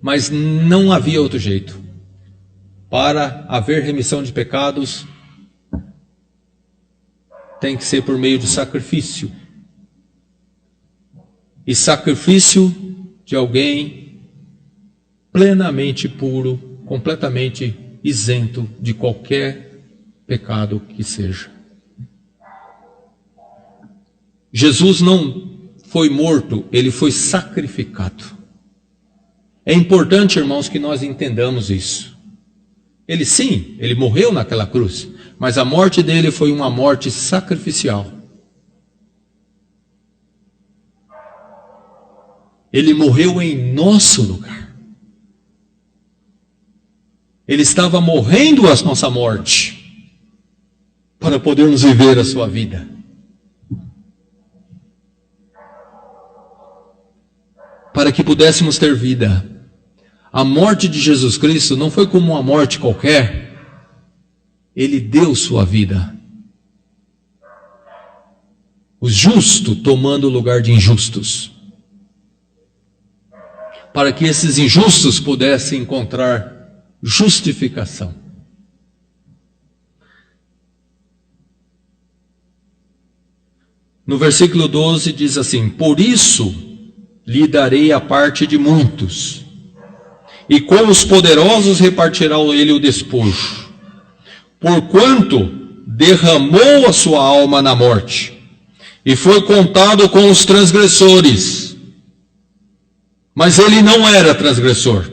mas não havia outro jeito. Para haver remissão de pecados, tem que ser por meio de sacrifício. E sacrifício de alguém plenamente puro, completamente isento de qualquer pecado que seja. Jesus não foi morto, ele foi sacrificado. É importante, irmãos, que nós entendamos isso. Ele morreu naquela cruz, mas a morte dele foi uma morte sacrificial. Ele morreu em nosso lugar. Ele estava morrendo a nossa morte, para podermos viver a sua vida. Para que pudéssemos ter vida. A morte de Jesus Cristo não foi como uma morte qualquer. Ele deu sua vida. O justo tomando o lugar de injustos. Para que esses injustos pudessem encontrar justificação. No versículo 12 diz assim: por isso lhe darei a parte de muitos, e com os poderosos repartirá ele o despojo, porquanto derramou a sua alma na morte, e foi contado com os transgressores. Mas ele não era transgressor.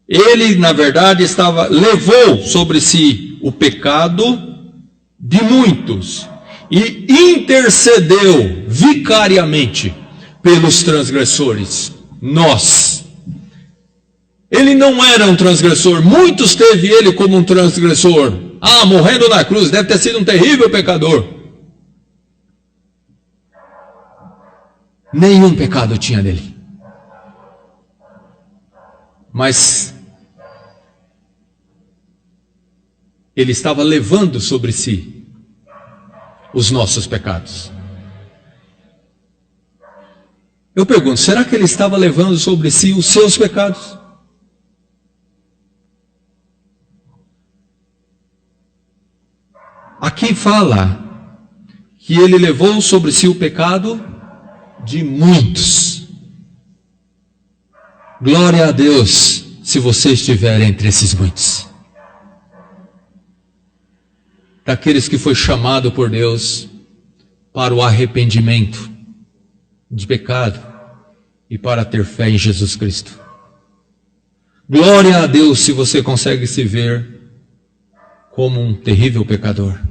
Ele, na verdade, levou sobre si o pecado de muitos, e intercedeu vicariamente pelos transgressores, nós. Ele não era um transgressor, muitos teve ele como um transgressor. Morrendo na cruz, deve ter sido um terrível pecador. Nenhum pecado tinha nele. Mas ele estava levando sobre si os nossos pecados. Eu pergunto, será que ele estava levando sobre si os seus pecados? Aqui fala que ele levou sobre si o pecado de muitos. Glória a Deus, se você estiver entre esses muitos. Daqueles que foi chamado por Deus para o arrependimento de pecado e para ter fé em Jesus Cristo. Glória a Deus se você consegue se ver como um terrível pecador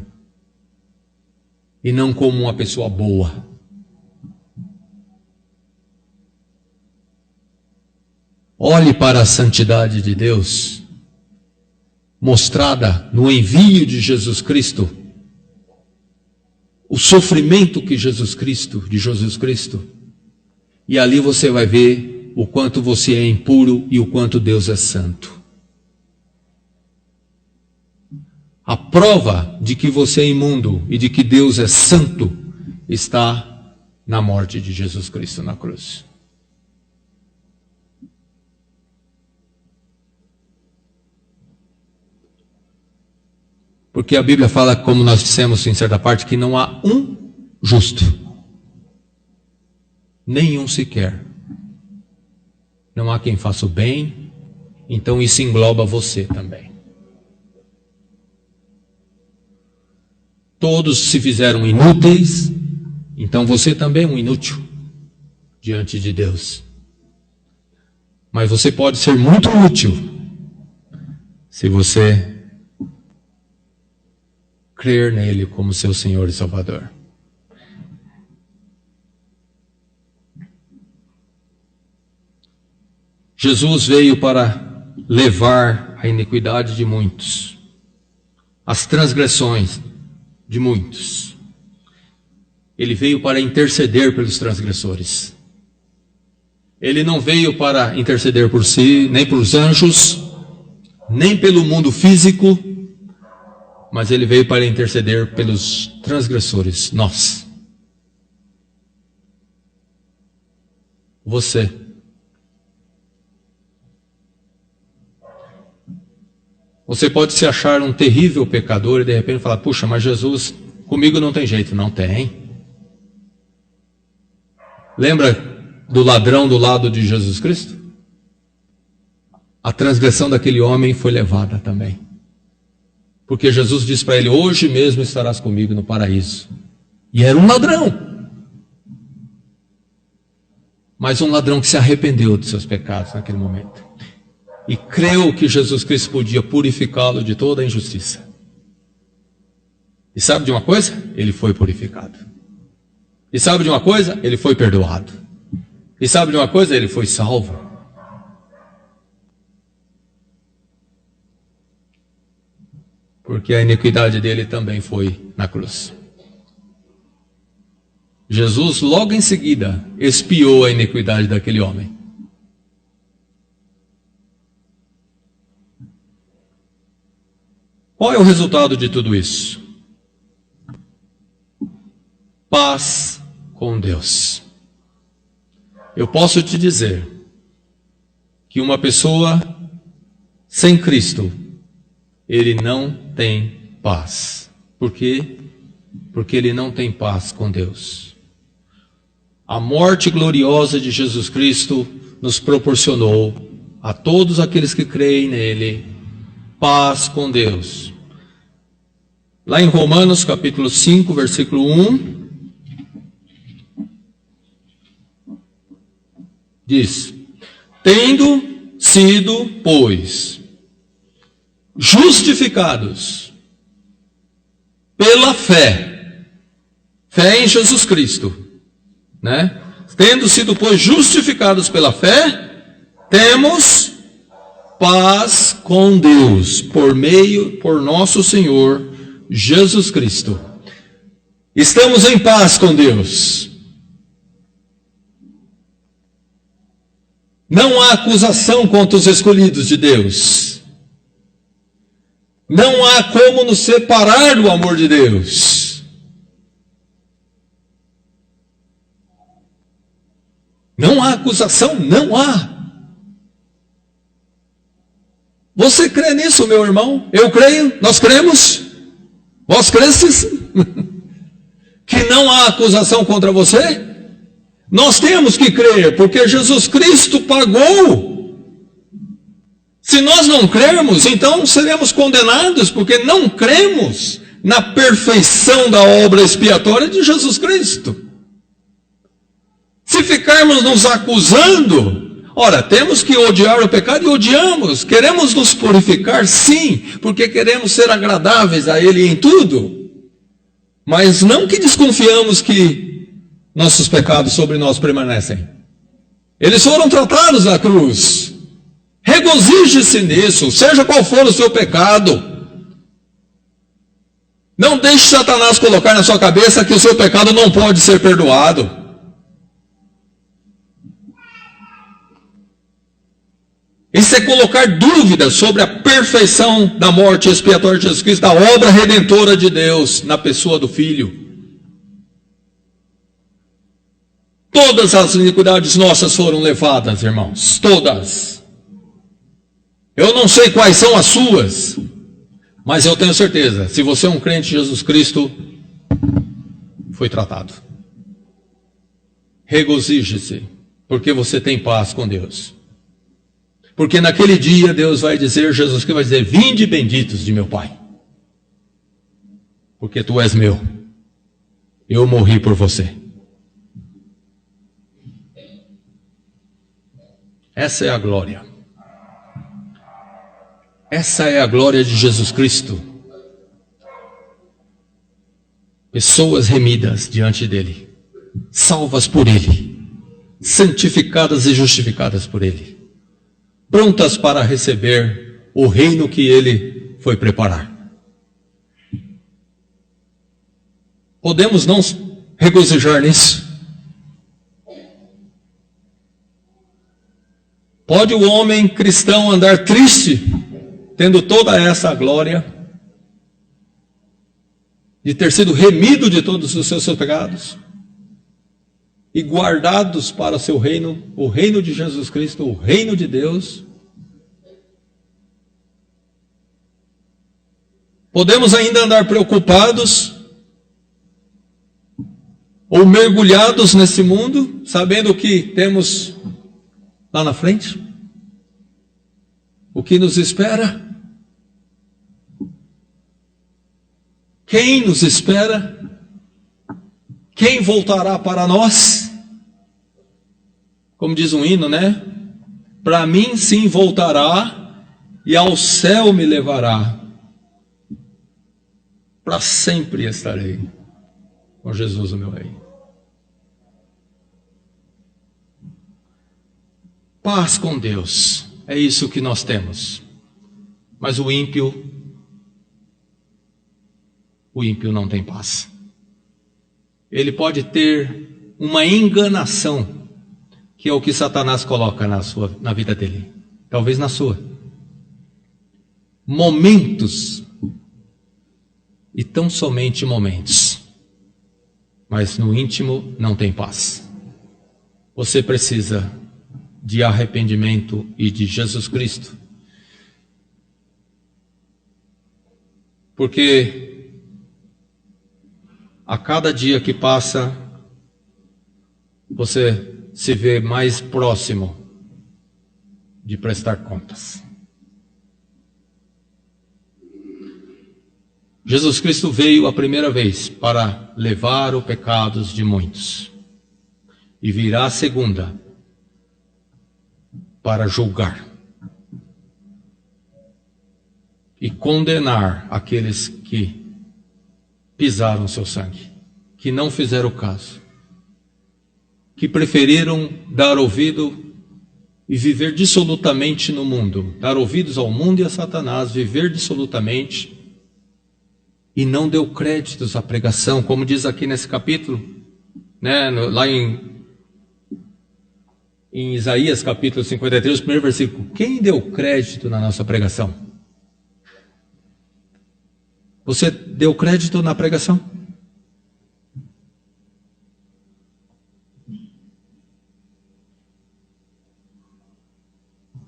e não como uma pessoa boa. Olhe para a santidade de Deus mostrada no envio de Jesus Cristo, o sofrimento de Jesus Cristo, e ali você vai ver o quanto você é impuro e o quanto Deus é santo. A prova de que você é imundo e de que Deus é santo está na morte de Jesus Cristo na cruz. Porque a Bíblia fala, como nós dissemos em certa parte, que não há um justo. Nenhum sequer. Não há quem faça o bem, então isso engloba você também. Todos se fizeram inúteis, então você também é um inútil diante de Deus. Mas você pode ser muito útil se você crer nele como seu Senhor e Salvador. Jesus veio para levar a iniquidade de muitos, as transgressões de muitos. Ele veio para interceder pelos transgressores. Ele não veio para interceder por si, nem pelos anjos, nem pelo mundo físico, mas ele veio para interceder pelos transgressores, nós. Você. Você pode se achar um terrível pecador e de repente falar, puxa, mas Jesus, comigo não tem jeito. Não tem. Lembra do ladrão do lado de Jesus Cristo? A transgressão daquele homem foi levada também. Porque Jesus disse para ele, hoje mesmo estarás comigo no paraíso. E era um ladrão. Mas um ladrão que se arrependeu de seus pecados naquele momento. E creu que Jesus Cristo podia purificá-lo de toda a injustiça. E sabe de uma coisa? Ele foi purificado. E sabe de uma coisa? Ele foi perdoado. E sabe de uma coisa? Ele foi salvo. Porque a iniquidade dele também foi na cruz. Jesus logo em seguida expiou a iniquidade daquele homem. Qual é o resultado de tudo isso? Paz com Deus. Eu posso te dizer que uma pessoa sem Cristo, ele não tem paz. Por quê? Porque ele não tem paz com Deus. A morte gloriosa de Jesus Cristo nos proporcionou, a todos aqueles que creem nele, paz com Deus. Lá em Romanos capítulo 5, versículo 1, diz, tendo sido, pois, justificados pela fé em Jesus Cristo, né? Tendo sido, pois, justificados pela fé, temos paz com Deus, por nosso Senhor Jesus Cristo. Estamos em paz com Deus. Não há acusação contra os escolhidos de Deus. Não há como nos separar do amor de Deus. Não há acusação, não há. Você crê nisso, meu irmão? Eu creio, nós cremos. Vós cresces? Que não há acusação contra você? Nós temos que crer, porque Jesus Cristo pagou. Se nós não crermos, então seremos condenados, porque não cremos na perfeição da obra expiatória de Jesus Cristo. Se ficarmos nos acusando, ora, temos que odiar o pecado e odiamos. Queremos nos purificar, sim, porque queremos ser agradáveis a Ele em tudo. Mas não que desconfiamos que nossos pecados sobre nós permanecem. Eles foram tratados na cruz. Regozije-se nisso, seja qual for o seu pecado. Não deixe Satanás colocar na sua cabeça que o seu pecado não pode ser perdoado. Isso é colocar dúvidas sobre a perfeição da morte expiatória de Jesus Cristo, da obra redentora de Deus na pessoa do Filho. Todas as iniquidades nossas foram levadas, irmãos, todas. Eu não sei quais são as suas, Mas eu tenho certeza, se você é um crente em Jesus Cristo, foi tratado. Regozije-se, porque você tem paz com Deus. Porque naquele dia Deus vai dizer, Jesus Cristo vai dizer, vinde benditos de meu Pai. Porque tu és meu. Eu morri por você. Essa é a glória. Essa é a glória de Jesus Cristo. Pessoas remidas diante dele, salvas por ele, santificadas e justificadas por ele, prontas para receber o reino que ele foi preparar. Podemos não regozijar nisso? Pode o homem cristão andar triste, tendo toda essa glória, de ter sido remido de todos os seus pecados, e guardados para o seu reino, o reino de Jesus Cristo, o reino de Deus? Podemos ainda andar preocupados, ou mergulhados nesse mundo, sabendo o que temos lá na frente? O que nos espera? Quem nos espera? Quem voltará para nós? Como diz um hino, né? Para mim sim voltará e ao céu me levará. Para sempre estarei com Jesus, o meu Rei. Paz com Deus, é isso que nós temos. Mas o ímpio não tem paz. Ele pode ter uma enganação, que é o que Satanás coloca na vida dele, talvez na sua. Momentos, e tão somente momentos, mas no íntimo não tem paz. Você precisa de arrependimento e de Jesus Cristo. Porque a cada dia que passa, você se vê mais próximo de prestar contas. Jesus Cristo veio a primeira vez para levar os pecados de muitos. E virá a segunda para julgar e condenar aqueles que pisaram seu sangue, que não fizeram caso, que preferiram dar ouvido e viver dissolutamente no mundo, dar ouvidos ao mundo e a Satanás, viver dissolutamente, e não deu créditos à pregação, como diz aqui nesse capítulo, né, lá em Isaías capítulo 53, o primeiro versículo. Quem deu crédito na nossa pregação? Você deu crédito na pregação?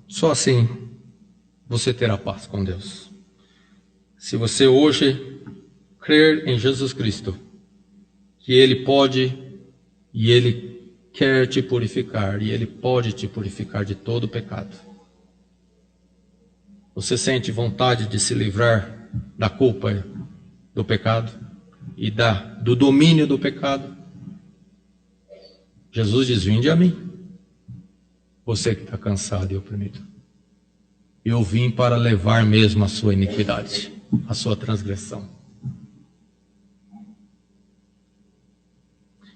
Só assim você terá paz com Deus. Se você hoje crer em Jesus Cristo, que Ele pode e Ele quer te purificar, e Ele pode te purificar de todo o pecado. Você sente vontade de se livrar da culpa do pecado e do domínio do pecado? Jesus diz, vinde a mim, você que está cansado e oprimido. Eu vim para levar mesmo a sua iniquidade, a sua transgressão.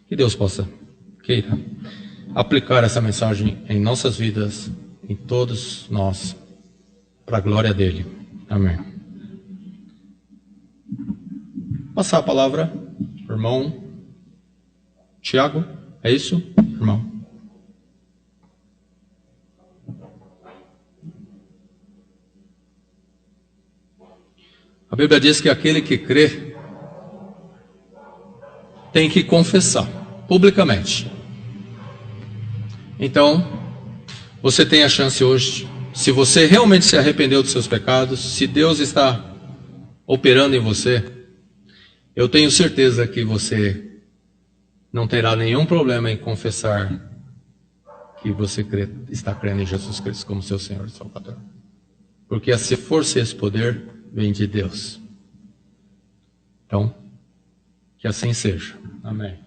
Que Deus queira aplicar essa mensagem em nossas vidas, em todos nós, para a glória dele. Amém. Passar a palavra, irmão Tiago, é isso, irmão? A Bíblia diz que aquele que crê tem que confessar publicamente. Então, você tem a chance hoje, se você realmente se arrependeu dos seus pecados, se Deus está operando em você, eu tenho certeza que você não terá nenhum problema em confessar que você está crendo em Jesus Cristo como seu Senhor e Salvador. Porque essa força e esse poder vem de Deus. Então, que assim seja. Amém.